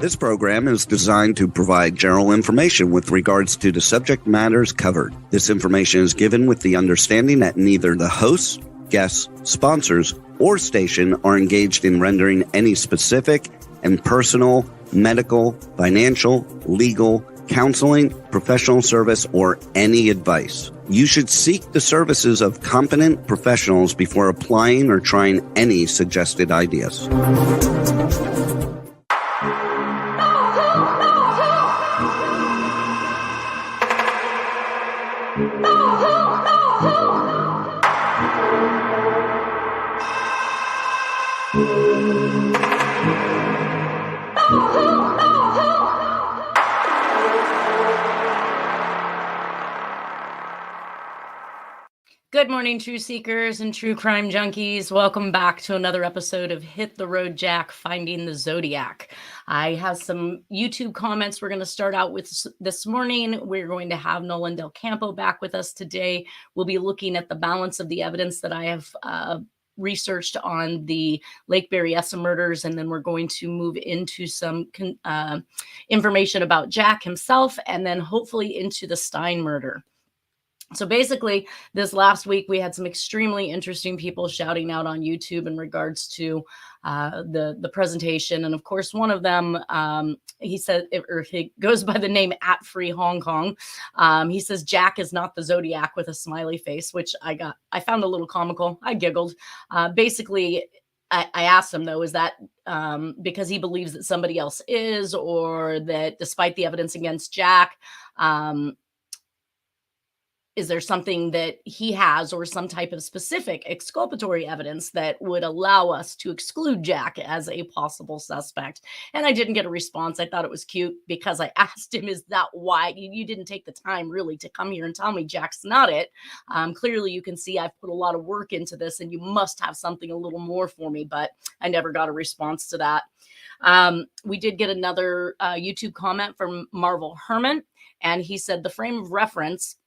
This program is designed to provide general information with regards to the subject matters covered. This information is given with the understanding that neither the hosts, guests, sponsors, or station are engaged in rendering any specific and personal, medical, financial, legal, counseling, professional service, or any advice. You should seek the services of competent professionals before applying or trying any suggested ideas. Good morning, true seekers and true crime junkies. Welcome back to another episode of Hit the Road Jack, Finding the Zodiac. I have some YouTube comments we're going to start out with this morning. We're going to have Nolan Del Campo back with us today. We'll be looking at the balance of the evidence that I have researched on the Lake Berryessa murders, and then we're going to move into some information about Jack himself, and then hopefully into the Stine murder. So basically, this last week, we had some extremely interesting people shouting out on YouTube in regards to the presentation. And of course, one of them, he said, or he goes by the name @FreeHongKong. He says, Jack is not the Zodiac, with a smiley face, which I found a little comical. I giggled. Basically, I asked him, though, is that because he believes that somebody else is, or that despite the evidence against Jack, is there something that he has or some type of specific exculpatory evidence that would allow us to exclude Jack as a possible suspect? And I didn't get a response. I thought it was cute because I asked him, is that why you didn't take the time really to come here and tell me Jack's not it? Clearly you can see I've put a lot of work into this and you must have something a little more for me, but I never got a response to that. We did get another YouTube comment from Marvel Herman, and he said, the frame of reference,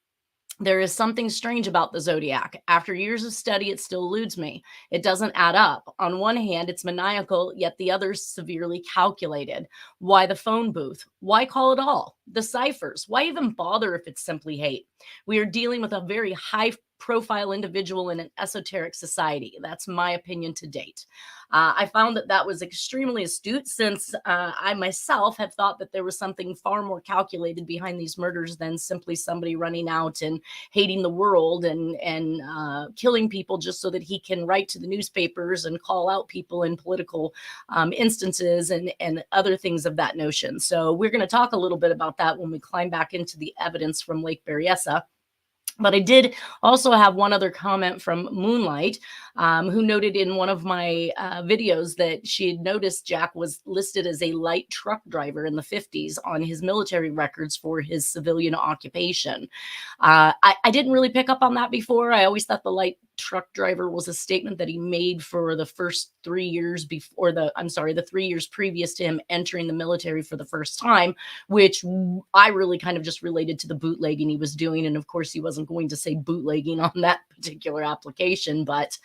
there is something strange about the Zodiac. After years of study, it still eludes me. It doesn't add up. On one hand, it's maniacal, yet the other's severely calculated. Why the phone booth? Why call it all? The ciphers? Why even bother if it's simply hate? We are dealing with a very high-profile individual in an esoteric society. That's my opinion to date. I found that was extremely astute, since I myself have thought that there was something far more calculated behind these murders than simply somebody running out and hating the world and killing people just so that he can write to the newspapers and call out people in political instances and other things of that notion. So we're going to talk a little bit about that when we climb back into the evidence from Lake Berryessa. But I did also have one other comment from Moonlight, who noted in one of my videos that she had noticed Jack was listed as a light truck driver in the 50s on his military records for his civilian occupation. I didn't really pick up on that before. I always thought the light truck driver was a statement that he made for the first 3 years before the 3 years previous to him entering the military for the first time, which I really kind of just related to the bootlegging he was doing. And of course, he wasn't going to say bootlegging on that particular application. But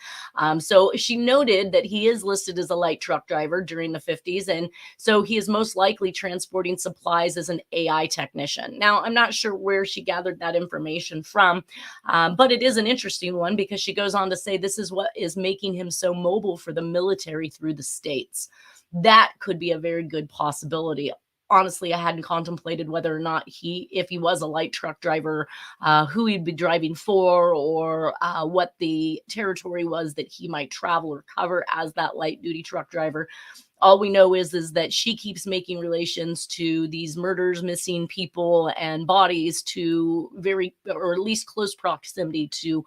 so she noted that he is listed as a light truck driver during the 50s. And so he is most likely transporting supplies as an AI technician. Now, I'm not sure where she gathered that information from, but it is an interesting one because she goes on to say this is what is making him so mobile for the military through the states. That could be a very good possibility. Honestly, I hadn't contemplated whether or not if he was a light truck driver, who he'd be driving for, or what the territory was that he might travel or cover as that light duty truck driver. All we know is that she keeps making relations to these murders, missing people, and bodies to very, or at least close proximity to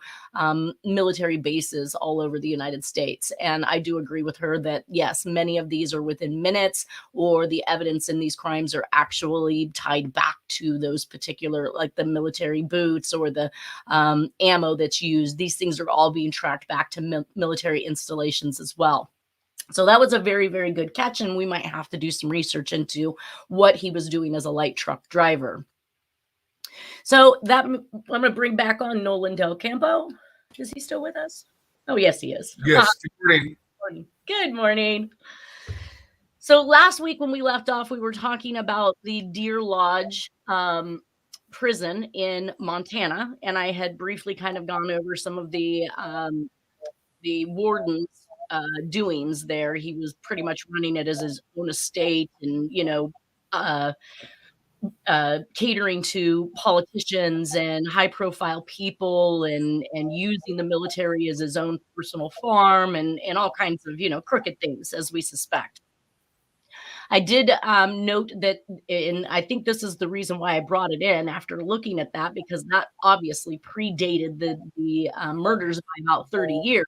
military bases all over the United States. And I do agree with her that, yes, many of these are within minutes, or the evidence in these crimes are actually tied back to those particular, like the military boots or the ammo that's used. These things are all being tracked back to military installations as well. So that was a very, very good catch, and we might have to do some research into what he was doing as a light truck driver. So that I'm going to bring back on Nolan Del Campo. Is he still with us? Oh, yes, he is. Yes. Good morning. Good morning. So last week when we left off, we were talking about the Deer Lodge prison in Montana, and I had briefly kind of gone over some of the warden's doings there. He was pretty much running it as his own estate, and uh, catering to politicians and high-profile people, and using the military as his own personal farm, and all kinds of crooked things, as we suspect. I did note that, and I think this is the reason why I brought it in after looking at that, because that obviously predated the murders by about 30 years.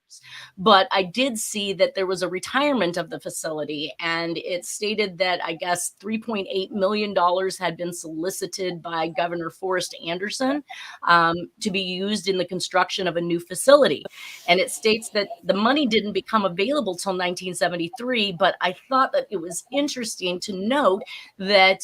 But I did see that there was a retirement of the facility, and it stated that I guess $3.8 million had been solicited by Governor Forrest Anderson to be used in the construction of a new facility. And it states that the money didn't become available till 1973, but I thought that it was interesting to note that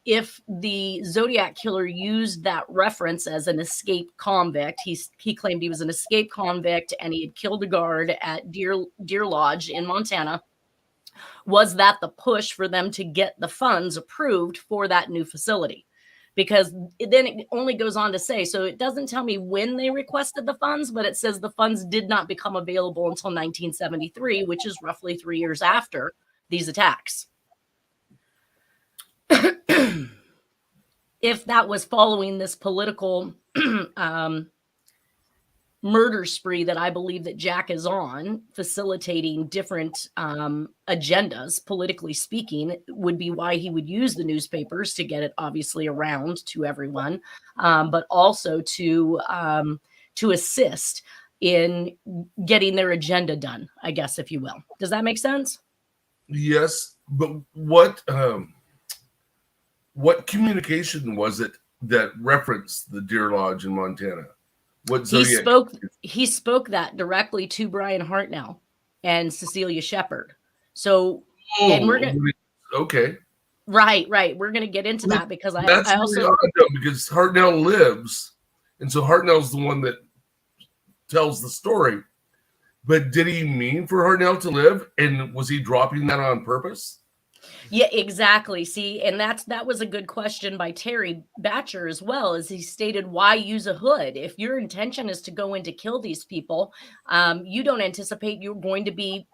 if the Zodiac Killer used that reference as an escaped convict, he claimed he was an escaped convict and he had killed a guard at Deer Lodge in Montana. Was that the push for them to get the funds approved for that new facility? Because then it only goes on to say, so it doesn't tell me when they requested the funds, but it says the funds did not become available until 1973, which is roughly 3 years after these attacks. If that was following this political murder spree that I believe that Jack is on, facilitating different agendas, politically speaking, would be why he would use the newspapers to get it obviously around to everyone, but also to assist in getting their agenda done, I guess, if you will. Does that make sense? Yes, but what communication was it that referenced the Deer Lodge in Montana? What Zodiac? He spoke that directly to Brian Hartnell and Cecilia Shepard. So, and we're gonna okay, right. We're gonna get into that because that's I also really odd though, because Hartnell lives, and so Hartnell's the one that tells the story. But did he mean for Hartnell to live, and was he dropping that on purpose? Yeah, exactly. See, and that was a good question by Terry Batcher as well, as he stated, why use a hood? If your intention is to go in to kill these people, you don't anticipate you're going to be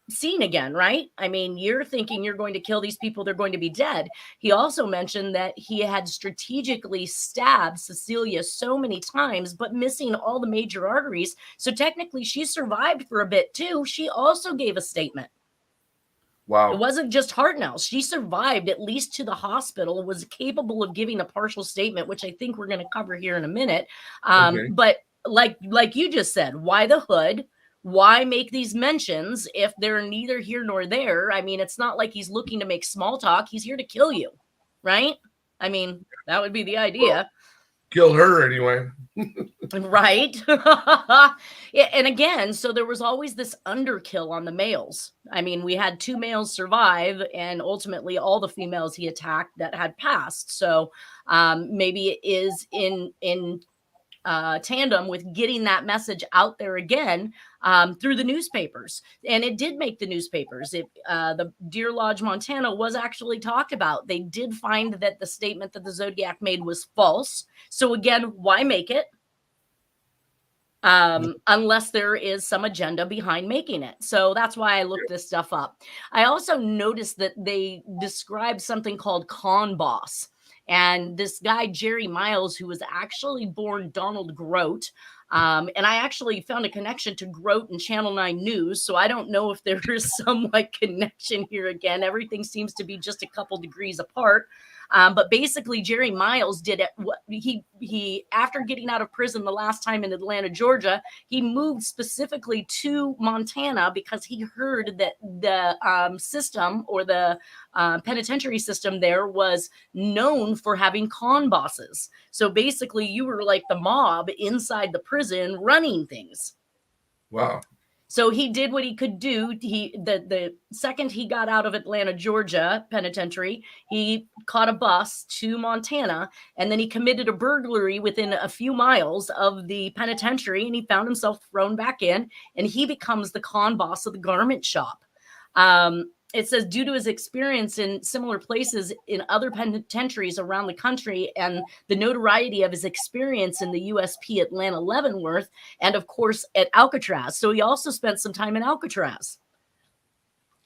seen again, right? I mean, you're thinking you're going to kill these people, they're going to be dead. He also mentioned that he had strategically stabbed Cecilia so many times, but missing all the major arteries. So technically she survived for a bit too. She also gave a statement. Wow. It wasn't just Hartnell. She survived at least to the hospital, was capable of giving a partial statement, which I think we're going to cover here in a minute. Okay. But like you just said, why the hood? Why make these mentions if they're neither here nor there? I mean, it's not like he's looking to make small talk. He's here to kill you, right? I mean, that would be the idea. Well, kill her anyway. Right. Yeah, and again, so there was always this underkill on the males. I mean, we had 2 males survive, and ultimately all the females he attacked that had passed. So maybe it is in tandem with getting that message out there again through the newspapers. And it did make the newspapers. The Deer Lodge, Montana was actually talked about. They did find that the statement that the Zodiac made was false. So again, why make it? Unless there is some agenda behind making it. So that's why I looked this stuff up. I also noticed that they described something called con boss. And this guy, Jerry Miles, who was actually born Donald Grote. And I actually found a connection to Grote and Channel 9 News. So I don't know if there is some connection here again. Everything seems to be just a couple degrees apart. But basically, Jerry Miles did it. He after getting out of prison the last time in Atlanta, Georgia, he moved specifically to Montana because he heard that the system, or the penitentiary system there, was known for having con bosses. So basically, you were like the mob inside the prison running things. Wow. So he did what he could do. The second he got out of Atlanta, Georgia penitentiary, he caught a bus to Montana, and then he committed a burglary within a few miles of the penitentiary, and he found himself thrown back in, and he becomes the con boss of the garment shop. it says, due to his experience in similar places in other penitentiaries around the country and the notoriety of his experience in the USP Atlanta Leavenworth, and of course at Alcatraz. So he also spent some time in Alcatraz.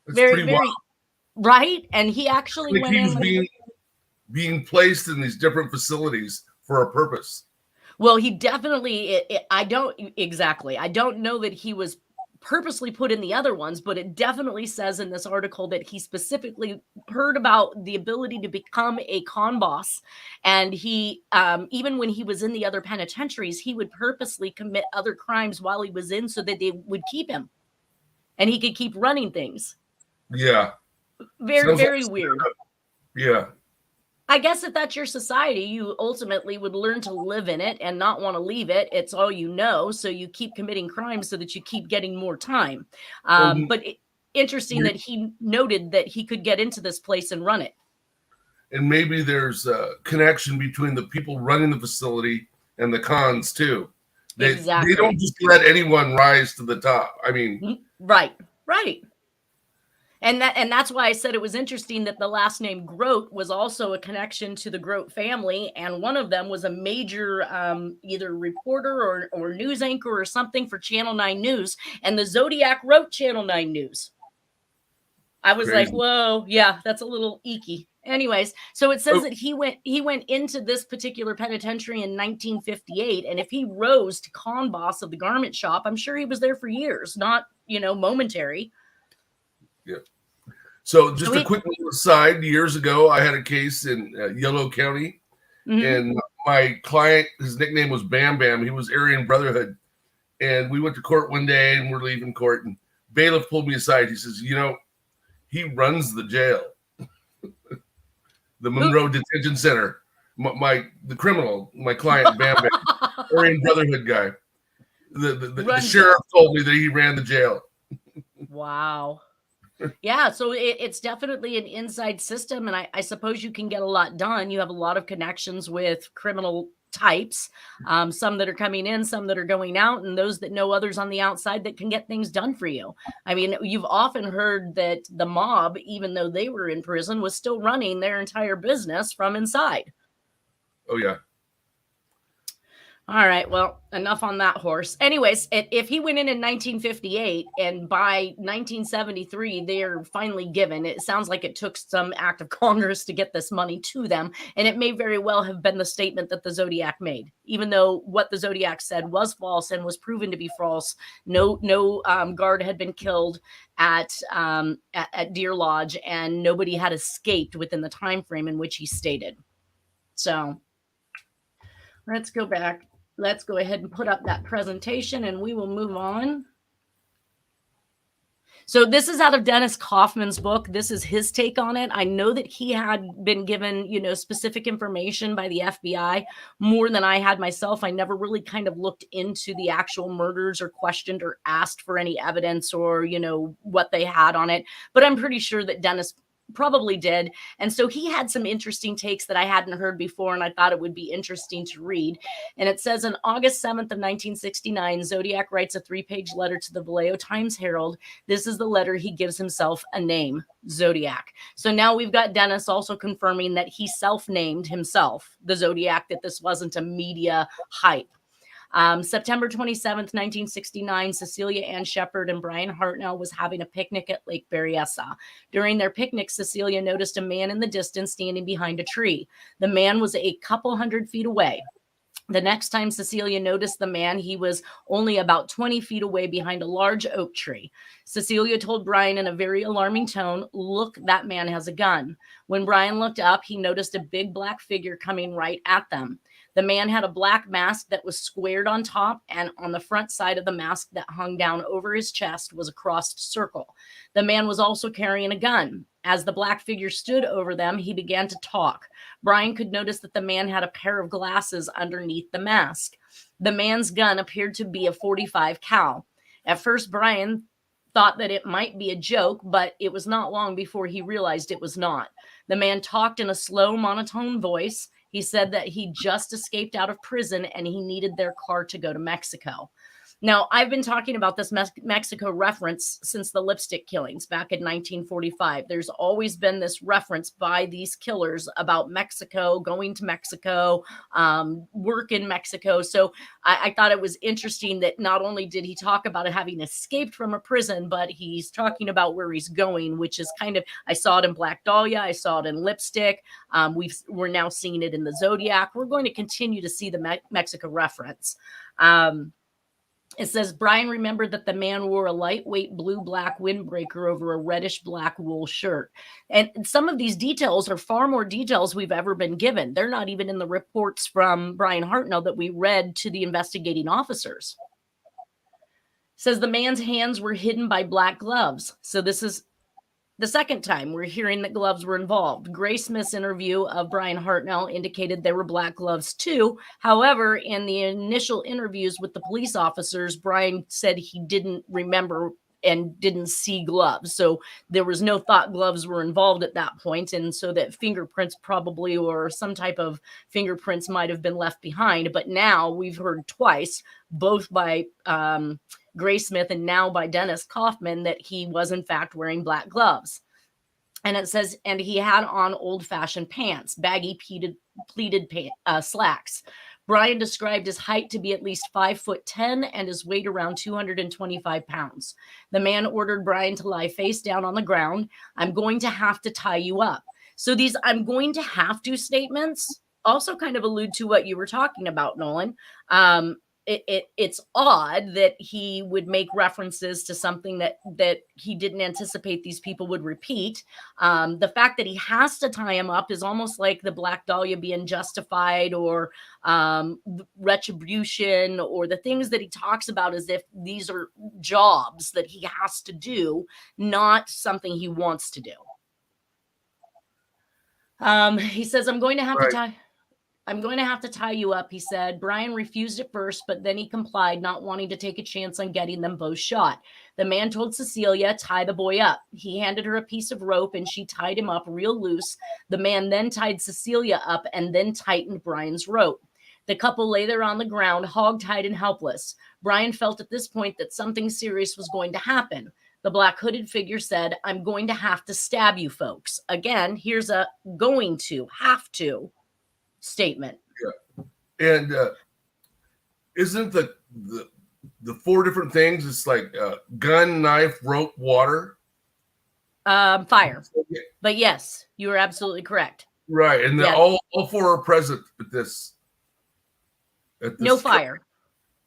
That's Very, pretty wild. right. And he actually went He in. was being placed in these different facilities for a purpose. Well, he definitely, I don't know that he was purposely put in the other ones, but it definitely says in this article that he specifically heard about the ability to become a con boss. And he, even when he was in the other penitentiaries, he would purposely commit other crimes while he was in so that they would keep him and he could keep running things. Yeah. Very, very weird. Yeah. I guess if that's your society, you ultimately would learn to live in it and not want to leave it. It's all you know. So you keep committing crimes so that you keep getting more time. But interesting that he noted that he could get into this place and run it. And maybe there's a connection between the people running the facility and the cons too. They don't just let anyone rise to the top. I mean, right. And that's why I said it was interesting that the last name Grote was also a connection to the Grote family. And one of them was a major either reporter or news anchor or something for Channel 9 News. And the Zodiac wrote Channel 9 News. I was like, whoa, yeah, that's a little eeky. Anyways, so it says that he went into this particular penitentiary in 1958. And if he rose to con boss of the garment shop, I'm sure he was there for years, not, momentary. Yeah. So just a quick little aside. Years ago, I had a case in Yolo County, and my client, his nickname was Bam Bam. He was Aryan Brotherhood, and we went to court one day, and we're leaving court, and bailiff pulled me aside. He says, he runs the jail, the Monroe Detention Center. The criminal, my client, Bam Bam, Aryan Brotherhood guy. The sheriff told me that he ran the jail. Wow. Yeah, so it's definitely an inside system, and I suppose you can get a lot done. You have a lot of connections with criminal types, some that are coming in, some that are going out, and those that know others on the outside that can get things done for you. I mean, you've often heard that the mob, even though they were in prison, was still running their entire business from inside. Oh, yeah. All right, well, enough on that horse. Anyways, if he went in 1958 and by 1973, they're finally given, it sounds like it took some act of Congress to get this money to them. And it may very well have been the statement that the Zodiac made, even though what the Zodiac said was false and was proven to be false. No guard had been killed at Deer Lodge, and nobody had escaped within the time frame in which he stated. So let's go back. Let's go ahead and put up that presentation and we will move on. So this is out of Dennis Kaufman's book. This is his take on it. I know that he had been given, specific information by the FBI more than I had myself. I never really kind of looked into the actual murders or questioned or asked for any evidence or, what they had on it. But I'm pretty sure that Dennis probably did. And so he had some interesting takes that I hadn't heard before, and I thought it would be interesting to read. And it says, on August 7th of 1969, Zodiac writes a 3-page letter to the Vallejo Times-Herald. This is the letter he gives himself a name, Zodiac. So now we've got Dennis also confirming that he self-named himself the Zodiac, that this wasn't a media hype. September 27th, 1969, Cecilia Ann Shepard and Brian Hartnell was having a picnic at Lake Berryessa. During their picnic, Cecilia noticed a man in the distance standing behind a tree. The man was a couple hundred feet away. The next time Cecilia noticed the man, he was only about 20 feet away behind a large oak tree. Cecilia told Brian in a very alarming tone, "Look, that man has a gun." When Brian looked up, he noticed a big black figure coming right at them. The man had a black mask that was squared on top, and on the front side of the mask that hung down over his chest was a crossed circle. The man was also carrying a gun. As the black figure stood over them, he began to talk. Brian could notice that the man had a pair of glasses underneath the mask. The man's gun appeared to be a .45 cal. At first, Brian thought that it might be a joke, but it was not long before he realized it was not. The man talked in a slow, monotone voice. He said that he just escaped out of prison and he needed their car to go to Mexico. Now, I've been talking about this Mexico reference since the lipstick killings back in 1945. There's always been this reference by these killers about Mexico, going to Mexico, work in Mexico. So I thought it was interesting that not only did he talk about having escaped from a prison, but he's talking about where he's going, which is kind of, I saw it in Black Dahlia, I saw it in Lipstick. We're now seeing it in the Zodiac. We're going to continue to see the Mexico reference. It says, Brian remembered that the man wore a lightweight blue-black windbreaker over a reddish-black wool shirt. And some of these details are far more details we've ever been given. They're not even in the reports from Brian Hartnell that we read to the investigating officers. It says the man's hands were hidden by black gloves. So this is the second time we're hearing that gloves were involved. Gray Smith's interview of Brian Hartnell indicated there were black gloves too. However, in the initial interviews with the police officers, Brian said he didn't remember and didn't see gloves. So there was no thought gloves were involved at that point. And so that fingerprints probably, or some type of fingerprints might have been left behind. But now we've heard twice, both by Gray Smith and now by Dennis Kaufman, that he was in fact wearing black gloves. And it says, and he had on old-fashioned pants, baggy pleated slacks. Brian described his height to be at least 5'10" and his weight around 225 pounds. The man ordered Brian to lie face down on the ground. I'm going to have to tie you up. So these I'm going to have to statements also kind of allude to what you were talking about, Nolan. It's odd that he would make references to something that he didn't anticipate these people would repeat. The fact that he has to tie him up is almost like the Black Dahlia being justified, or retribution, or the things that he talks about as if these are jobs that he has to do, not something he wants to do. He says, I'm going to have to tie you up, he said. Brian refused at first, but then he complied, not wanting to take a chance on getting them both shot. The man told Cecilia, tie the boy up. He handed her a piece of rope and she tied him up real loose. The man then tied Cecilia up and then tightened Brian's rope. The couple lay there on the ground, hog-tied and helpless. Brian felt at this point that something serious was going to happen. The black hooded figure said, I'm going to have to stab you folks. Again, here's a going to, have to statement. Yeah. And isn't the four different things, it's like gun, knife, rope, water? Fire. But yes, you are absolutely correct. Right. And all four are present at this. No fire.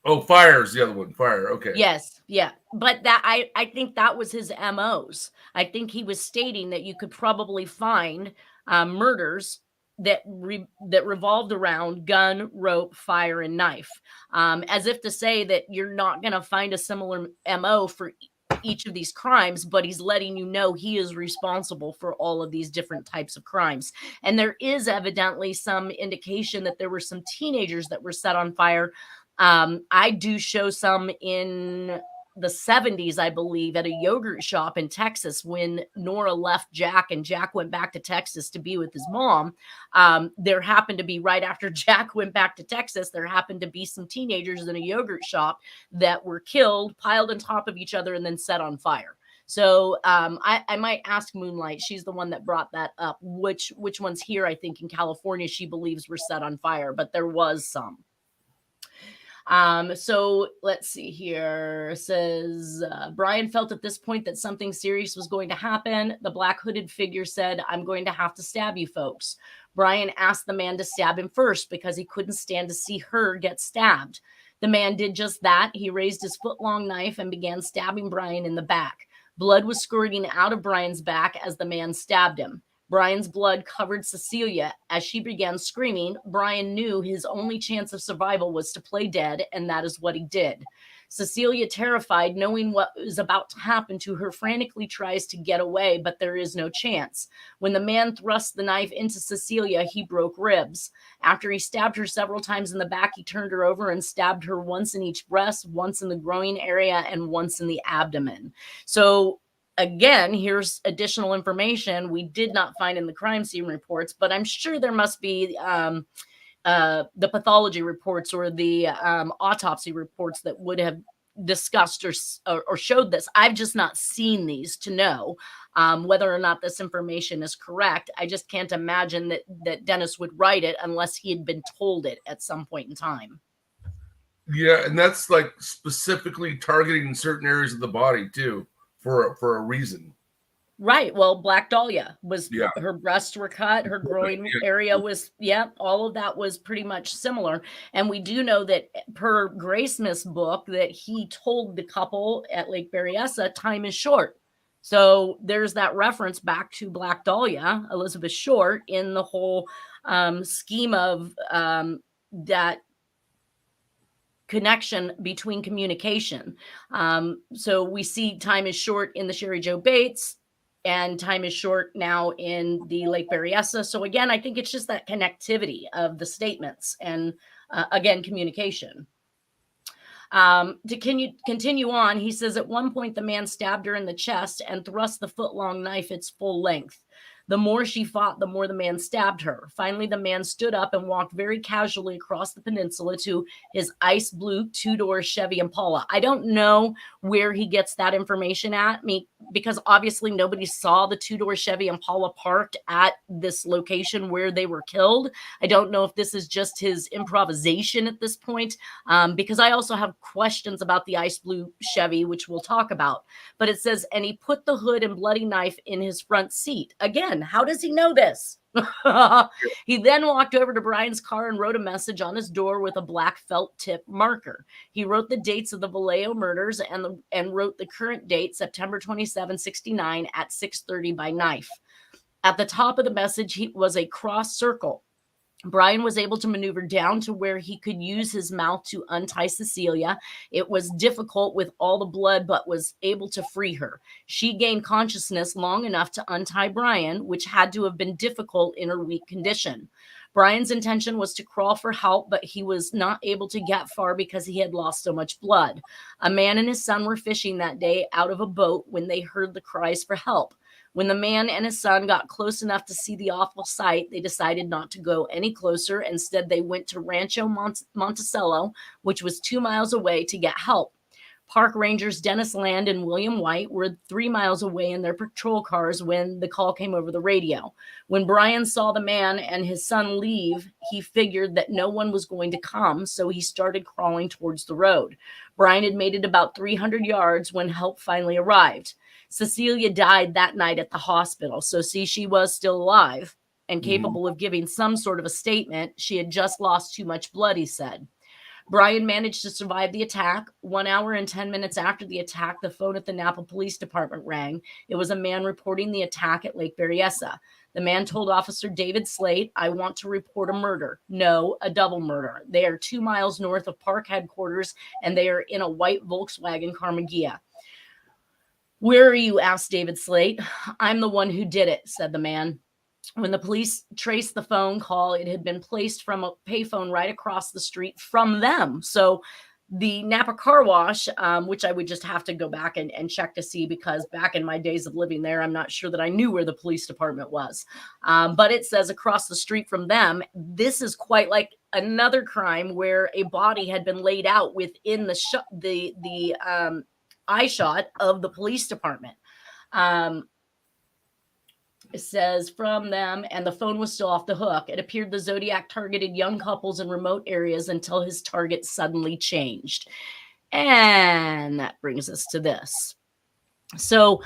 Oh, fire is the other one. Fire. Okay. Yes. Yeah. But that I think that was his MOs. I think he was stating that you could probably find murders that revolved around gun, rope, fire, and knife, as if to say that you're not going to find a similar MO for each of these crimes, but he's letting you know he is responsible for all of these different types of crimes. And there is evidently some indication that there were some teenagers that were set on fire. I do show some in the 70s, I believe, at a yogurt shop in Texas when Nora left Jack and Jack went back to Texas to be with his mom. There happened to be, right after Jack went back to Texas, there happened to be some teenagers in a yogurt shop that were killed, piled on top of each other, and then set on fire. So I might ask Moonlight. She's the one that brought that up. Which ones here, I think in California, she believes were set on fire, but there was some. So let's see here. It says, Brian felt at this point that something serious was going to happen. The black hooded figure said, I'm going to have to stab you folks. Brian asked the man to stab him first because he couldn't stand to see her get stabbed. The man did just that. He raised his foot-long knife and began stabbing Brian in the back. Blood was squirting out of Brian's back as the man stabbed him. Brian's blood covered Cecilia. As she began screaming, Brian knew his only chance of survival was to play dead, and that is what he did. Cecilia, terrified, knowing what is about to happen to her, frantically tries to get away, but there is no chance. When the man thrust the knife into Cecilia, he broke ribs. After he stabbed her several times in the back, he turned her over and stabbed her once in each breast, once in the groin area, and once in the abdomen. So again, here's additional information we did not find in the crime scene reports, but I'm sure there must be the pathology reports or the autopsy reports that would have discussed or showed this. I've just not seen these to know whether or not this information is correct. I just can't imagine that Dennis would write it unless he had been told it at some point in time. Yeah, and that's like specifically targeting certain areas of the body too for a reason. Right. Well, Black Dahlia was, her breasts were cut, her groin area was, all of that was pretty much similar. And we do know that per Graysmith's book that he told the couple at Lake Berryessa, time is short. So there's that reference back to Black Dahlia, Elizabeth Short, in the whole scheme of that connection between communication. So we see time is short in the Sherry Joe Bates, and time is short now in the Lake Berryessa. So again, I think it's just that connectivity of the statements and again, communication. To continue on, he says at one point the man stabbed her in the chest and thrust the foot-long knife its full length. The more she fought, the more the man stabbed her. Finally, the man stood up and walked very casually across the peninsula to his ice blue two-door Chevy Impala. I don't know where he gets that information at me, because obviously nobody saw the two-door Chevy Impala parked at this location where they were killed. I don't know if this is just his improvisation at this point, because I also have questions about the ice blue Chevy, which we'll talk about. But it says, and he put the hood and bloody knife in his front seat. Again, how does he know this? He then walked over to Brian's car and wrote a message on his door with a black felt tip marker. He wrote the dates of the Vallejo murders and wrote the current date, September 27, 69 at 6:30 by knife. At the top of the message was a cross circle. Brian was able to maneuver down to where he could use his mouth to untie Cecilia. It was difficult with all the blood, but was able to free her. She gained consciousness long enough to untie Brian, which had to have been difficult in her weak condition. Brian's intention was to crawl for help, but he was not able to get far because he had lost so much blood. A man and his son were fishing that day out of a boat when they heard the cries for help. When the man and his son got close enough to see the awful sight, they decided not to go any closer. Instead, they went to Rancho Monticello, which was 2 miles away, to get help. Park Rangers Dennis Land and William White were 3 miles away in their patrol cars when the call came over the radio. When Brian saw the man and his son leave, he figured that no one was going to come, so he started crawling towards the road. Brian had made it about 300 yards when help finally arrived. Cecilia died that night at the hospital, so see, she was still alive and capable of giving some sort of a statement. She had just lost too much blood, he said. Brian managed to survive the attack. 1 hour and 10 minutes after the attack, the phone at the Napa Police Department rang. It was a man reporting the attack at Lake Berryessa. The man told Officer David Slate, "I want to report a murder." No, a double murder. They are 2 miles north of park headquarters, and they are in a white Volkswagen Carmagia. "Where are you?" asked David Slate. "I'm the one who did it," said the man. When the police traced the phone call, it had been placed from a payphone right across the street from them. So the Napa Car Wash, which I would just have to go back and check to see, because back in my days of living there, I'm not sure that I knew where the police department was. But it says across the street from them. This is quite like another crime where a body had been laid out within the eye shot of the police department. It says from them, and the phone was still off the hook. It appeared the Zodiac targeted young couples in remote areas until his target suddenly changed. And that brings us to this. So,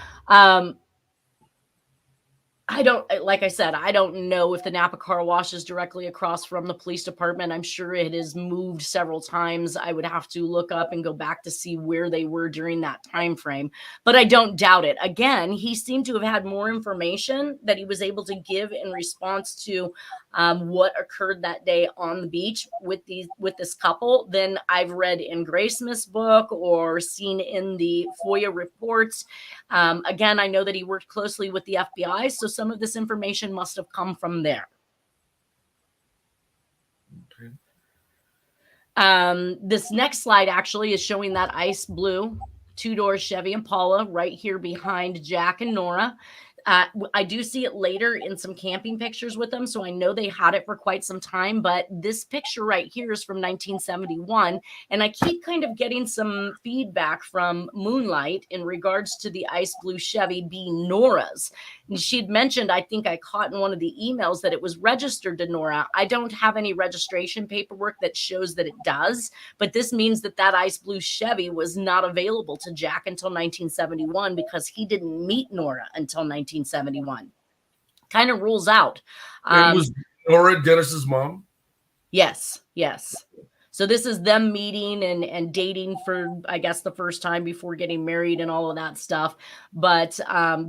like I said, I don't know if the Napa Car Wash is directly across from the police department. I'm sure it has moved several times. I would have to look up and go back to see where they were during that time frame, but I don't doubt it. Again, he seemed to have had more information that he was able to give in response to what occurred that day on the beach with this couple than I've read in Graysmith's book or seen in the FOIA reports. Again, I know that he worked closely with the FBI, so some of this information must have come from there. Okay. This next slide actually is showing that ice blue two-door Chevy Impala right here behind Jack and Nora. I do see it later in some camping pictures with them, so I know they had it for quite some time, but this picture right here is from 1971, and I keep kind of getting some feedback from Moonlight in regards to the ice blue Chevy being Nora's. And she'd mentioned, I think I caught in one of the emails, that it was registered to Nora. I don't have any registration paperwork that shows that it does, but this means that that ice blue Chevy was not available to Jack until 1971 because he didn't meet Nora until 1971. Kind of rules out. It was Nora, Dennis's mom? Yes. So this is them meeting and dating for, I guess, the first time before getting married and all of that stuff. But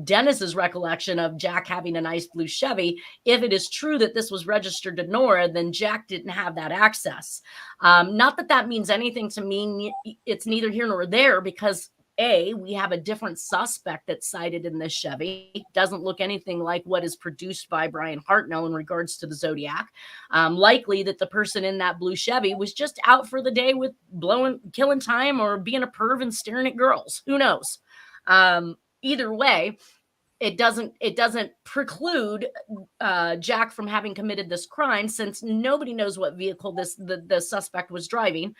Dennis's recollection of Jack having a nice blue Chevy, if it is true that this was registered to Nora, then Jack didn't have that access. Not that that means anything to me. It's neither here nor there, because we have a different suspect that's cited in this Chevy. Doesn't look anything like what is produced by Brian Hartnell in regards to the Zodiac. Likely that the person in that blue Chevy was just out for the day with killing time or being a perv and staring at girls. Who knows? Either way, it doesn't preclude Jack from having committed this crime, since nobody knows what vehicle the suspect was driving,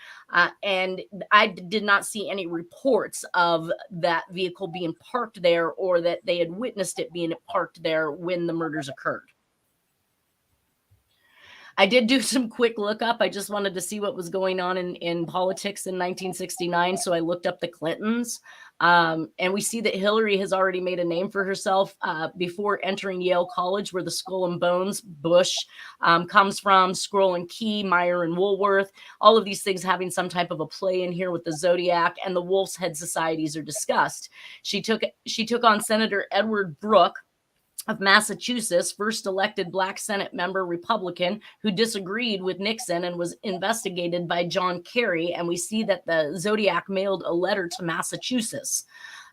and I did not see any reports of that vehicle being parked there, or that they had witnessed it being parked there when the murders occurred. I did do some quick lookup. I just wanted to see what was going on in politics in 1969. So I looked up the Clintons, and we see that Hillary has already made a name for herself before entering Yale College, where the Skull and Bones Bush comes from, Scroll and Key, Meyer and Woolworth, all of these things having some type of a play in here with the Zodiac, and the Wolf's Head societies are discussed. She took on Senator Edward Brooke of Massachusetts, first elected Black Senate member Republican, who disagreed with Nixon and was investigated by John Kerry. And we see that the Zodiac mailed a letter to Massachusetts.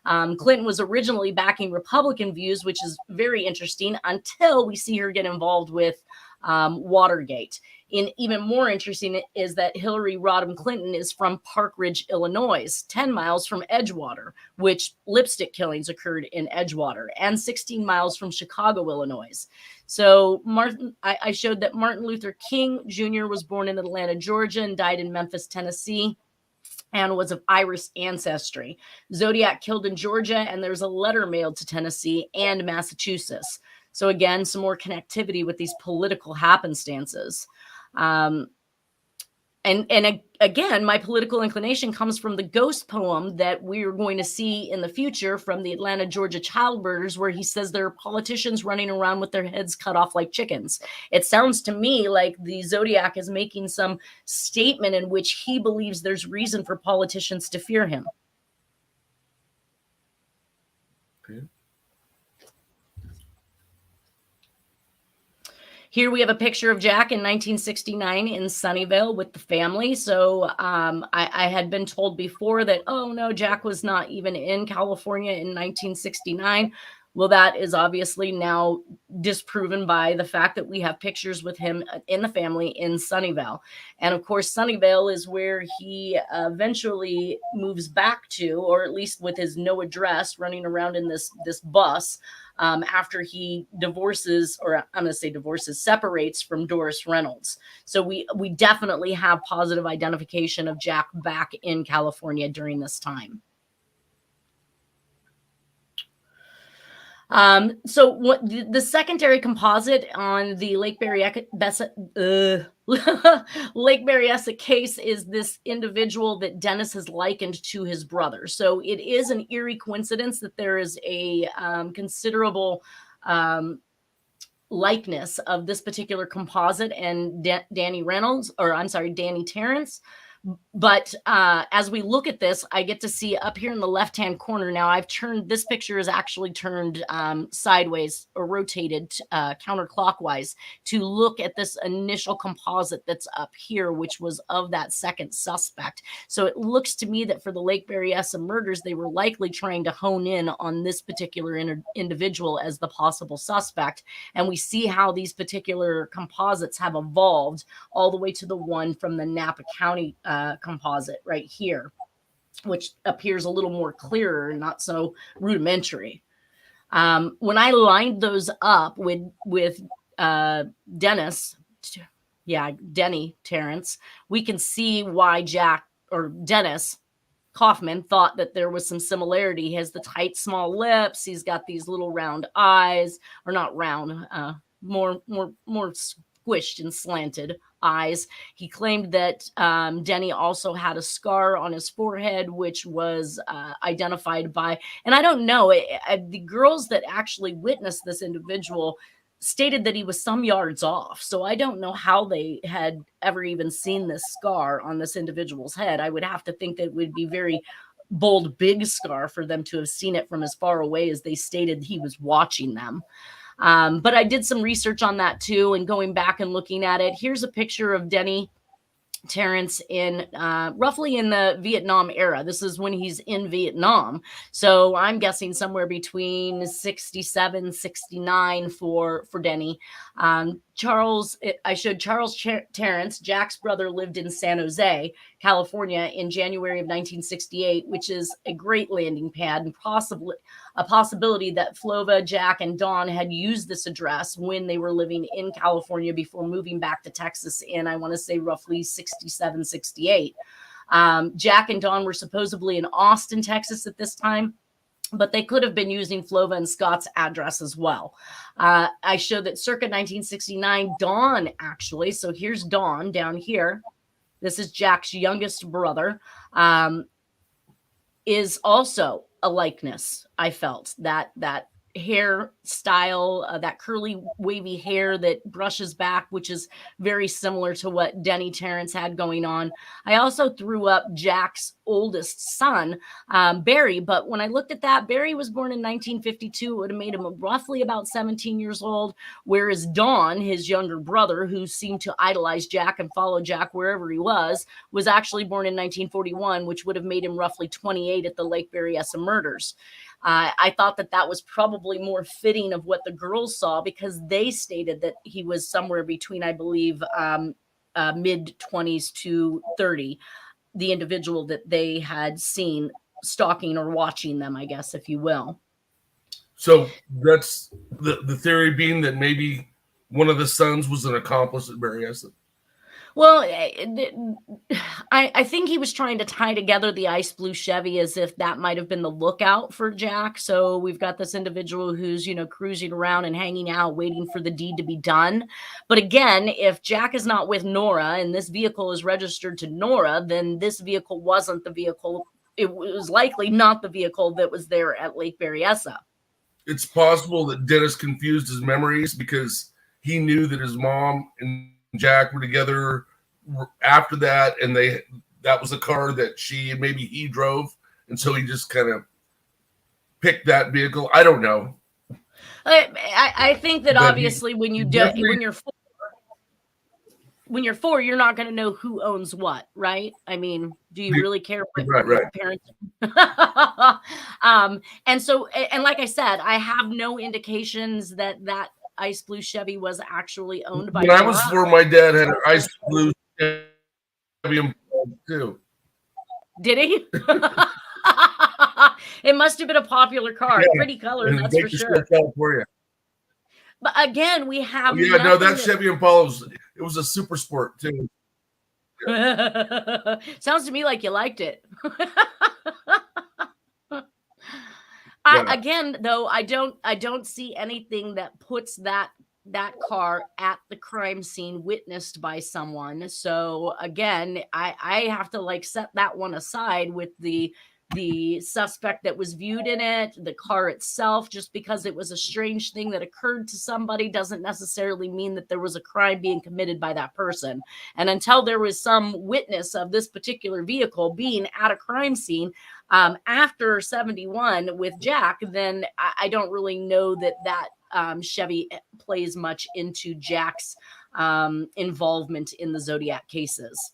Clinton was originally backing Republican views, which is very interesting, until we see her get involved with Watergate. And even more interesting is that Hillary Rodham Clinton is from Park Ridge, Illinois, 10 miles from Edgewater, which lipstick killings occurred in Edgewater, and 16 miles from Chicago, Illinois. So I showed that Martin Luther King Jr. was born in Atlanta, Georgia, and died in Memphis, Tennessee, and was of Irish ancestry. Zodiac killed in Georgia, and there's a letter mailed to Tennessee and Massachusetts. So again, some more connectivity with these political happenstances. And again, my political inclination comes from the ghost poem that we're going to see in the future from the Atlanta, Georgia child murders, where he says there are politicians running around with their heads cut off like chickens. It sounds to me like the Zodiac is making some statement in which he believes there's reason for politicians to fear him. Okay. Here we have a picture of Jack in 1969 in Sunnyvale with the family. So I had been told before that, oh no, Jack was not even in California in 1969. Well, that is obviously now disproven by the fact that we have pictures with him in the family in Sunnyvale. And of course, Sunnyvale is where he eventually moves back to, or at least with his no address, running around in this bus after he separates from Doris Reynolds. So we definitely have positive identification of Jack back in California during this time. So what the secondary composite on the Lake Berryessa case is this individual that Dennis has likened to his brother. So it is an eerie coincidence that there is a considerable likeness of this particular composite and Danny Tarrance. But as we look at this, I get to see up here in the left-hand corner. Now this picture is actually turned sideways or rotated counterclockwise to look at this initial composite that's up here, which was of that second suspect. So it looks to me that for the Lake Berryessa murders, they were likely trying to hone in on this particular individual as the possible suspect. And we see how these particular composites have evolved all the way to the one from the Napa County composite right here, which appears a little more clearer and not so rudimentary. When I lined those up with Dennis, Denny Tarrance, we can see why Jack or Dennis Kaufman thought that there was some similarity. He has the tight, small lips. He's got these little round eyes, or not round, more squished and slanted eyes. He claimed that Denny also had a scar on his forehead, which was identified by, and I don't know, the girls that actually witnessed this individual stated that he was some yards off. So I don't know how they had ever even seen this scar on this individual's head. I would have to think that it would be very bold, big scar for them to have seen it from as far away as they stated he was watching them. But I did some research on that too, and going back and looking at it. Here's a picture of Denny Tarrance in roughly in the Vietnam era. This is when he's in Vietnam. So I'm guessing somewhere between 67, 69 for Denny. I showed Charles Tarrance, Jack's brother, lived in San Jose, California in January of 1968, which is a great landing pad and possibly a possibility that Flova, Jack, and Dawn had used this address when they were living in California before moving back to Texas in, I want to say, roughly 67, 68. Jack and Dawn were supposedly in Austin, Texas at this time, but they could have been using Flova and Scott's address as well. I showed that circa 1969, Dawn actually, so here's Dawn down here. This is Jack's youngest brother, is also a likeness. I felt that hairstyle, that curly wavy hair that brushes back, which is very similar to what Denny Tarrance had going on. I also threw up Jack's oldest son, Barry, but when I looked at that, Barry was born in 1952. It would have made him roughly about 17 years old, whereas Dawn, his younger brother, who seemed to idolize Jack and follow Jack wherever he was actually born in 1941, which would have made him roughly 28 at the Lake Berryessa murders. I thought that was probably more fitting of what the girls saw, because they stated that he was somewhere between, I believe, mid 20s to 30, the individual that they had seen stalking or watching them, I guess, if you will. So that's the theory being that maybe one of the sons was an accomplice at Berryessa. Well, I think he was trying to tie together the ice blue Chevy as if that might have been the lookout for Jack. So we've got this individual who's, cruising around and hanging out, waiting for the deed to be done. But again, if Jack is not with Nora and this vehicle is registered to Nora, then this vehicle wasn't the vehicle. It was likely not the vehicle that was there at Lake Berryessa. It's possible that Dennis confused his memories because he knew that his mom and Jack were together after that, and that was a car that maybe he drove, and so he just kind of picked that vehicle. I don't know. I think that obviously when you're four, you're not going to know who owns what, right? I mean, do you really care what your parents? And so, and like I said, I have no indications that ice blue Chevy was actually owned by. When I was 4, my dad had an ice blue Chevy too. Did he? It must have been a popular car. Yeah. Pretty color, that's for sure. California. But again, we have that Chevy Impala was a super sport too. Yeah. Sounds to me like you liked it. Again, though, I don't see anything that puts that car at the crime scene witnessed by someone. So again, I have to set that one aside with the suspect that was viewed in it, the car itself. Just because it was a strange thing that occurred to somebody doesn't necessarily mean that there was a crime being committed by that person. And until there was some witness of this particular vehicle being at a crime scene after 71 with Jack, then I don't really know that Chevy plays much into Jack's involvement in the Zodiac cases.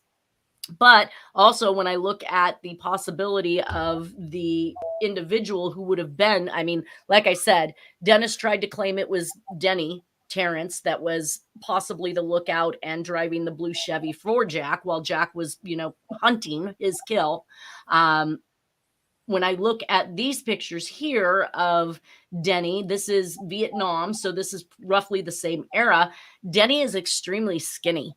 But also when I look at the possibility of the individual who would have been, I mean, like I said, Dennis tried to claim it was Denny Tarrance that was possibly the lookout and driving the blue Chevy for Jack while Jack was, hunting his kill. when I look at these pictures here of Denny, this is Vietnam, so this is roughly the same era. Denny is extremely skinny.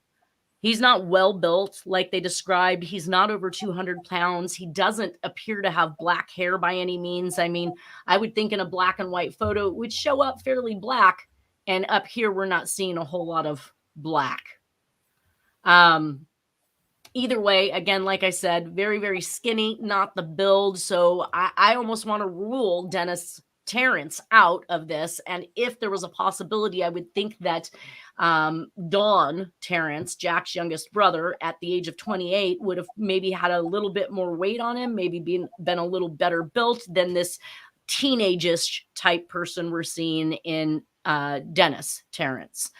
He's not well built like they described. He's not over 200 pounds. He doesn't appear to have black hair by any means. I mean, I would think in a black and white photo it would show up fairly black. And up here, we're not seeing a whole lot of black. Either way, again, like I said, very, very skinny, not the build. So I almost want to rule Dennis Tarrance out of this. And if there was a possibility, I would think that Don Tarrance, Jack's youngest brother, at the age of 28, would have maybe had a little bit more weight on him, maybe been a little better built than this teenage-ish type person we're seeing in Dennis Tarrance.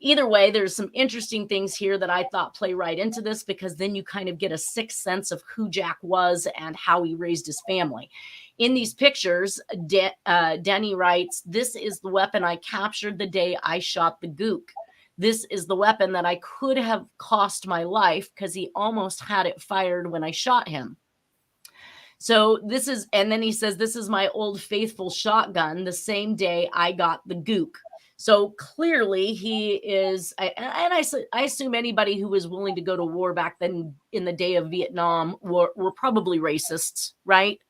Either way, there's some interesting things here that I thought play right into this, because then you kind of get a sixth sense of who Jack was and how he raised his family. In these pictures, Denny writes, "This is the weapon I captured the day I shot the gook. This is the weapon that I could have cost my life because he almost had it fired when I shot him." So this is, and then he says, "This is my old faithful shotgun the same day I got the gook." So clearly he is, I assume anybody who was willing to go to war back then in the day of Vietnam were probably racists, right?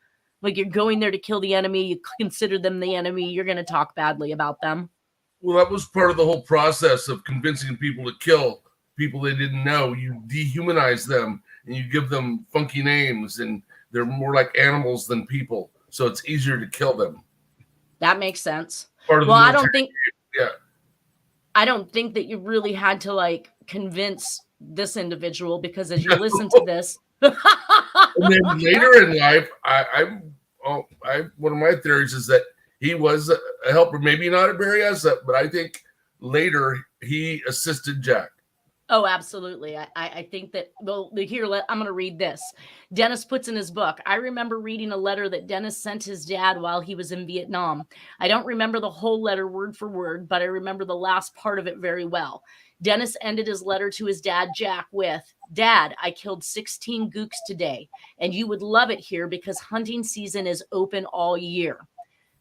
Like, you're going there to kill the enemy. You consider them the enemy. You're going to talk badly about them. Well, that was part of the whole process of convincing people to kill people they didn't know. You dehumanize them and you give them funky names, and they're more like animals than people. So it's easier to kill them. That makes sense. Well, I don't think... Yeah. I don't think that you really had to like convince this individual, because as you listen to this, and then later in life, one of my theories is that he was a helper, maybe not at Berryessa, but I think later he assisted Jack. Oh, absolutely. I think that, well, here, I'm going to read this. Dennis puts in his book, "I remember reading a letter that Dennis sent his dad while he was in Vietnam. I don't remember the whole letter word for word, but I remember the last part of it very well. Dennis ended his letter to his dad, Jack, with, 'Dad, I killed 16 gooks today, and you would love it here because hunting season is open all year.'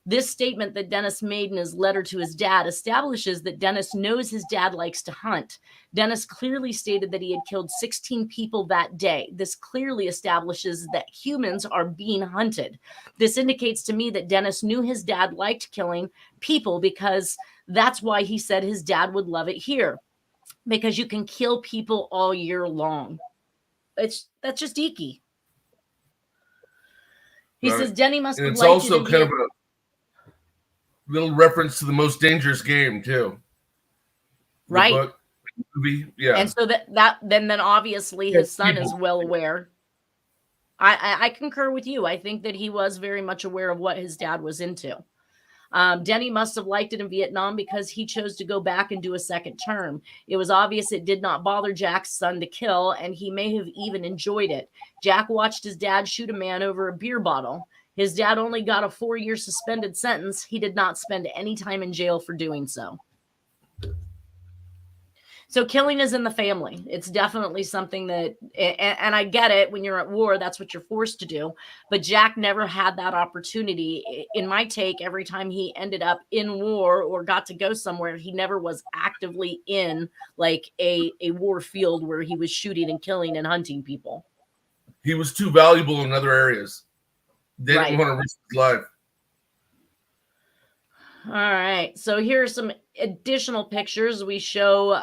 This statement that Dennis made in his letter to his dad establishes that Dennis knows his dad likes to hunt. Dennis clearly stated that he had killed 16 people that day. This clearly establishes that humans are being hunted. This indicates to me that Dennis knew his dad liked killing people, because that's why he said his dad would love it here, because you can kill people all year long." That's just geeky. He says Denny must have liked it. It's also kind of a little reference to The Most Dangerous Game too, right? The book, the movie, yeah. And so then obviously his son is well aware. I concur with you. I think that he was very much aware of what his dad was into. Denny must have liked it in Vietnam because he chose to go back and do a second term. It was obvious it did not bother Jack's son to kill, and he may have even enjoyed it. Jack watched his dad shoot a man over a beer bottle. His dad only got a 4-year suspended sentence. He did not spend any time in jail for doing so. So killing is in the family. It's definitely something that, and I get it, when you're at war, that's what you're forced to do. But Jack never had that opportunity. In my take, every time he ended up in war or got to go somewhere, he never was actively in like a war field where he was shooting and killing and hunting people. He was too valuable in other areas. They didn't want to risk his life. All right. So here are some additional pictures we show,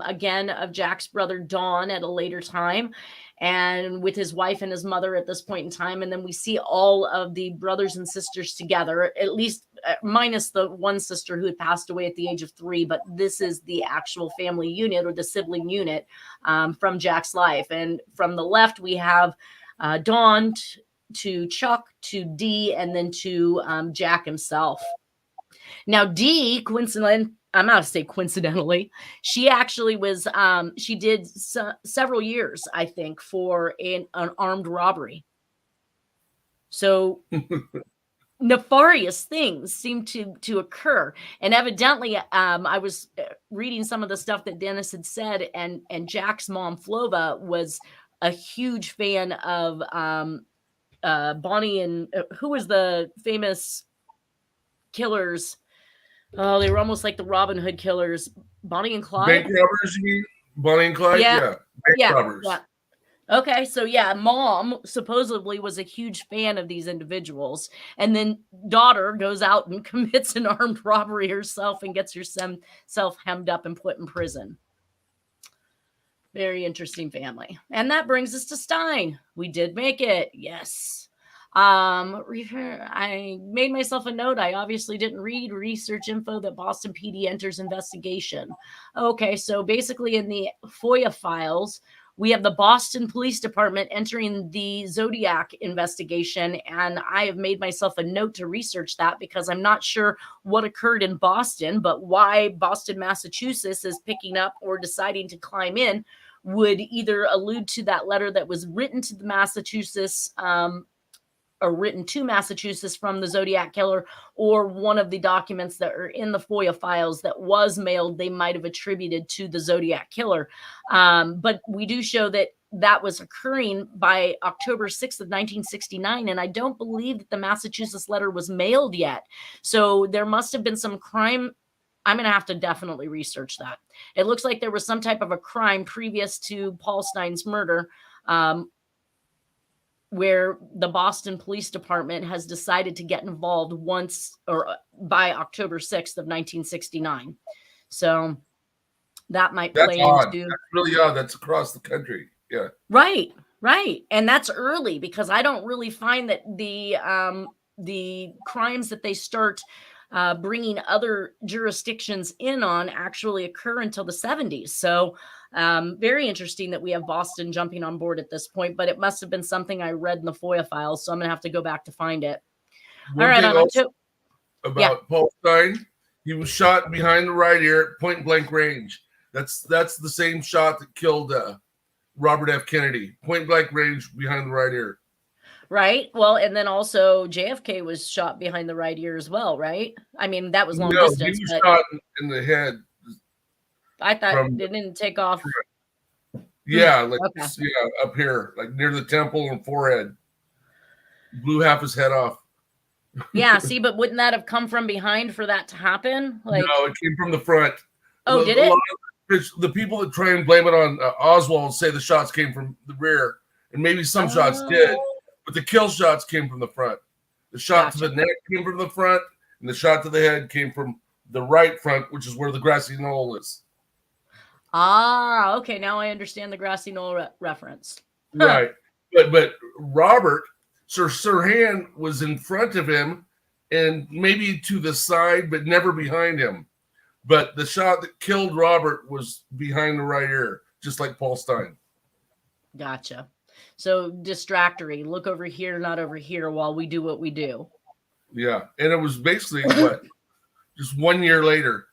again, of Jack's brother Don at a later time, and with his wife and his mother at this point in time. And then we see all of the brothers and sisters together, at least minus the one sister who had passed away at the age of 3. But this is the actual family unit, or the sibling unit, from Jack's life. And from the left, we have Don to Chuck to Dee, and then to Jack himself. Now, Dee, coincidentally, I'm not to say coincidentally, she actually was, she did several years, I think, for an armed robbery. So nefarious things seem to occur. And evidently, I was reading some of the stuff that Dennis had said, and Jack's mom, Flova, was a huge fan of Bonnie and who was the famous killers? Oh, they were almost like the Robin Hood killers. Bonnie and Clyde? Bank robbers, you mean? Bonnie and Clyde? Yeah. Yeah. Bank robbers. Yeah. Okay, so yeah, mom supposedly was a huge fan of these individuals, and then daughter goes out and commits an armed robbery herself and gets herself hemmed up and put in prison. Very interesting family. And that brings us to Stine. We did make it. Yes. I made myself a note. I obviously didn't read research info that Boston PD enters investigation. Okay, so basically in the FOIA files, we have the Boston Police Department entering the Zodiac investigation, and I have made myself a note to research that because I'm not sure what occurred in Boston, but why Boston, Massachusetts is picking up or deciding to climb in would either allude to that letter that was written to the Massachusetts or written to Massachusetts from the Zodiac Killer, or one of the documents that are in the FOIA files that was mailed, they might have attributed to the Zodiac Killer. But we do show that that was occurring by October 6th of 1969, and I don't believe that the Massachusetts letter was mailed yet. So there must have been some crime. I'm going to have to definitely research that. It looks like there was some type of a crime previous to Paul Stine's murder, where the Boston Police Department has decided to get involved once or by October 6th of 1969. So that might play odd. into. That's really odd. That's across the country. Yeah. Right. And that's early because I don't really find that the crimes that they start bringing other jurisdictions in on actually occur until the 70s. So very interesting that we have Boston jumping on board at this point, but it must have been something I read in the FOIA files. So I'm going to have to go back to find it. All right. About Paul Stine, he was shot behind the right ear at point blank range. That's the same shot that killed Robert F. Kennedy. Point blank range behind the right ear. Right. Well, and then also JFK was shot behind the right ear as well, right? I mean, that was long distance. He was shot in the head. I thought it didn't take off. Yeah, up here, like near the temple and forehead. Blew half his head off. Yeah, see, but wouldn't that have come from behind for that to happen? No, it came from the front. Oh, did it? The people that try and blame it on Oswald say the shots came from the rear, and maybe some shots did. But the kill shots came from the front. The shot to the neck came from the front, and the shot to the head came from the right front, which is where the grassy knoll is. Ah, okay. Now I understand the grassy knoll reference. Huh. Right. But Robert, Sirhan was in front of him and maybe to the side, but never behind him. But the shot that killed Robert was behind the right ear, just like Paul Stine. Gotcha. So distractory. Look over here, not over here, while we do what we do. Yeah, and it was basically just 1 year later,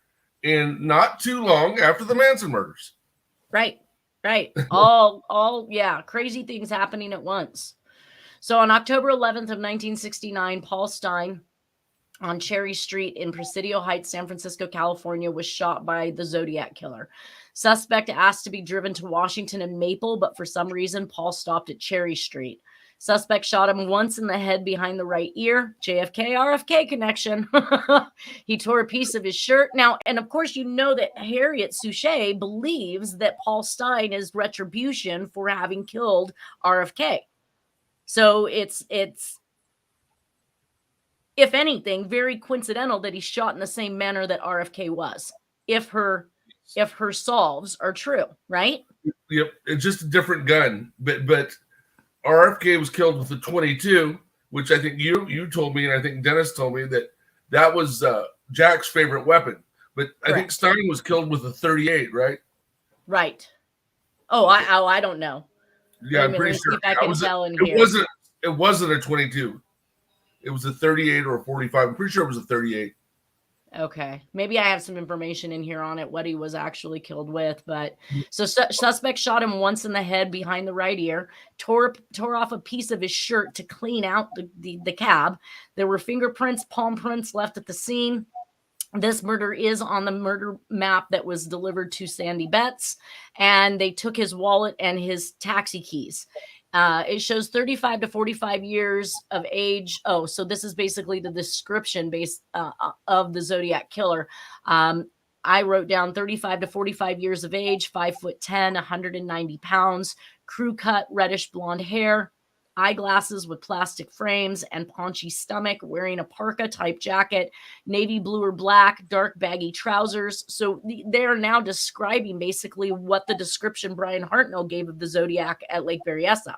and not too long after the Manson murders. Right. all crazy things happening at once. So on October 11th of 1969, Paul Stine on Cherry Street in Presidio Heights, San Francisco, California, was shot by the Zodiac Killer. Suspect asked to be driven to Washington and Maple, but for some reason, Paul stopped at Cherry Street. Suspect shot him once in the head behind the right ear. JFK, RFK connection. He tore a piece of his shirt. Now, and of course, you know that Harriet Suchet believes that Paul Stine is retribution for having killed RFK. So it's if anything, very coincidental that he's shot in the same manner that RFK was. If her solves are true, right? Yep, it's just a different gun, but RFK was killed with a 22, which I think you told me, and I think Dennis told me that was Jack's favorite weapon. But I think Stine was killed with a 38, right? Right. I don't know. Yeah, I'm pretty sure. It wasn't a 22. It was a 38 or a 45. I'm pretty sure it was a 38. Okay. Maybe I have some information in here on it, what he was actually killed with. But so suspect shot him once in the head behind the right ear, tore off a piece of his shirt to clean out the cab. There were fingerprints, palm prints left at the scene. This murder is on the murder map that was delivered to Sandy Betts, and they took his wallet and his taxi keys. It shows 35 to 45 years of age. Oh, so this is basically the description based of the Zodiac Killer. I wrote down 35 to 45 years of age, 5'10", 190 pounds, crew cut, reddish blonde hair, eyeglasses with plastic frames, and paunchy stomach, wearing a parka type jacket, navy blue or black, dark baggy trousers. So they're now describing basically what the description Brian Hartnell gave of the Zodiac at Lake Berryessa.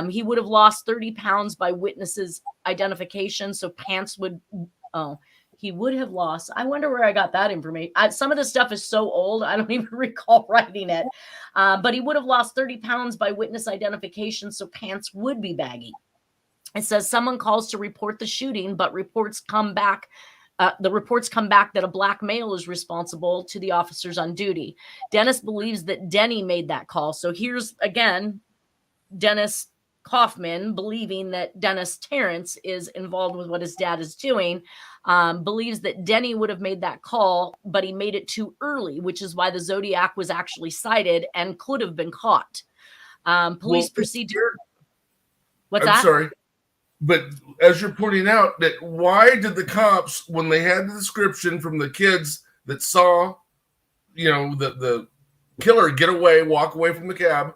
He would have lost 30 pounds by witnesses' identification. So pants would, he would have lost. I wonder where I got that information. Some of this stuff is so old, I don't even recall writing it. But he would have lost 30 pounds by witness identification, so pants would be baggy. It says someone calls to report the shooting, but reports come back. The reports come back that a black male is responsible to the officers on duty. Dennis believes that Denny made that call. So here's, again, Dennis Kaufman believing that Dennis Tarrance is involved with what his dad is doing, believes that Denny would have made that call, but he made it too early, which is why the Zodiac was actually sighted and could have been caught. Police proceed to... What's that? I'm sorry. But as you're pointing out, that why did the cops, when they had the description from the kids that saw, the killer get away, walk away from the cab,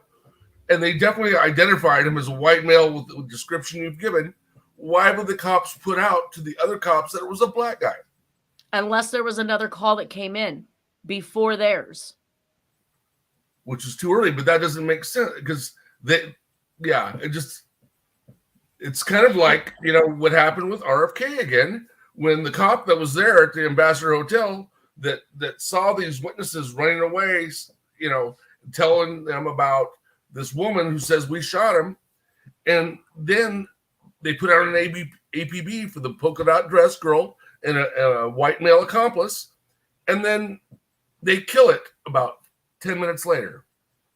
and they definitely identified him as a white male with the description you've given, why would the cops put out to the other cops that it was a black guy? Unless there was another call that came in before theirs. Which is too early, but that doesn't make sense because it's kind of like, what happened with RFK again, when the cop that was there at the Ambassador Hotel that saw these witnesses running away, telling them about this woman who says we shot him, and then they put out an APB for the polka dot dress girl and a white male accomplice, and then they kill it about 10 minutes later.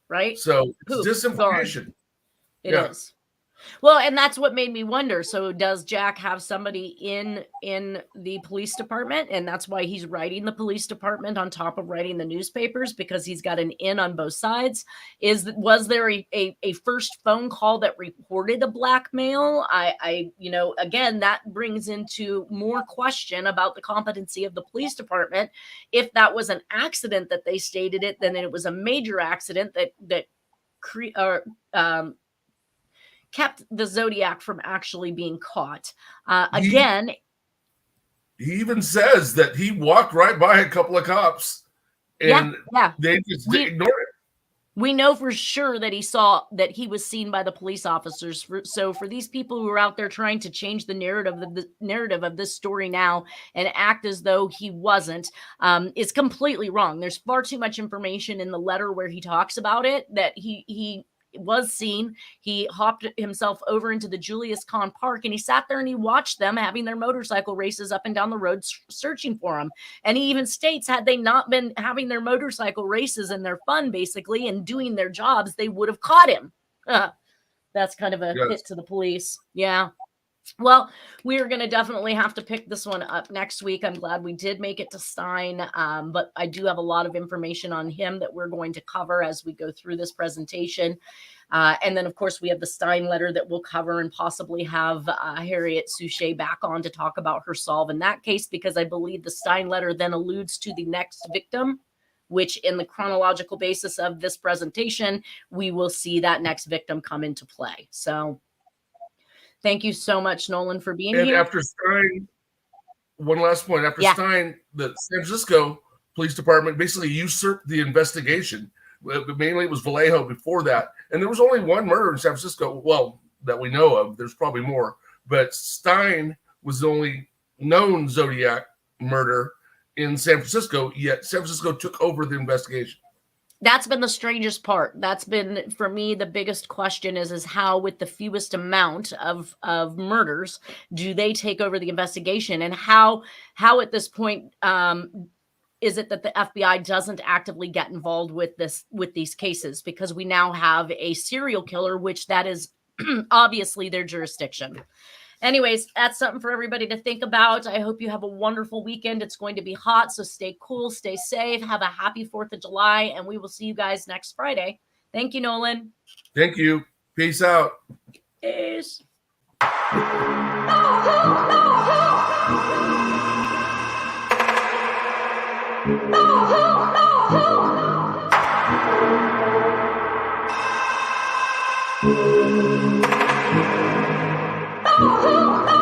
Right? So it's disinformation. It is. Well, and that's what made me wonder. So does Jack have somebody in the police department? And that's why he's writing the police department on top of writing the newspapers, because he's got an in on both sides. Was there a first phone call that reported a black male? Again, that brings into more question about the competency of the police department. If that was an accident that they stated it, then it was a major accident that kept the Zodiac from actually being caught. Again, he even says that he walked right by a couple of cops and they just ignored it. We know for sure that he was seen by the police officers. So for these people who are out there trying to change the narrative of this story now and act as though he wasn't, is completely wrong. There's far too much information in the letter where he talks about it that he was seen. He hopped himself over into the Julius Kahn Park and he sat there and he watched them having their motorcycle races up and down the road searching for him. And he even states, had they not been having their motorcycle races and their fun basically and doing their jobs, they would have caught him. That's kind of a hit to the police. Yeah. Well, we are going to definitely have to pick this one up next week. I'm glad we did make it to Stine, but I do have a lot of information on him that we're going to cover as we go through this presentation. And then, of course, we have the Stine letter that we'll cover and possibly have Harriet Suchet back on to talk about her solve in that case, because I believe the Stine letter then alludes to the next victim, which in the chronological basis of this presentation, we will see that next victim come into play. So thank you so much, Nolan, for being here. And after Stine, one last point. After Stine, the San Francisco Police Department basically usurped the investigation. Mainly it was Vallejo before that. And there was only one murder in San Francisco, well, that we know of. There's probably more. But Stine was the only known Zodiac murder in San Francisco, yet San Francisco took over the investigation. That's been the strangest part. That's been, for me, the biggest question is how, with the fewest amount of murders, do they take over the investigation? And how at this point is it that the FBI doesn't actively get involved with these cases? Because we now have a serial killer, which that is obviously their jurisdiction. Anyways, that's something for everybody to think about. I hope you have a wonderful weekend. It's going to be hot, so stay cool, stay safe, have a happy 4th of July, and we will see you guys next Friday. Thank you, Nolan. Thank you. Peace out. Peace. Oh,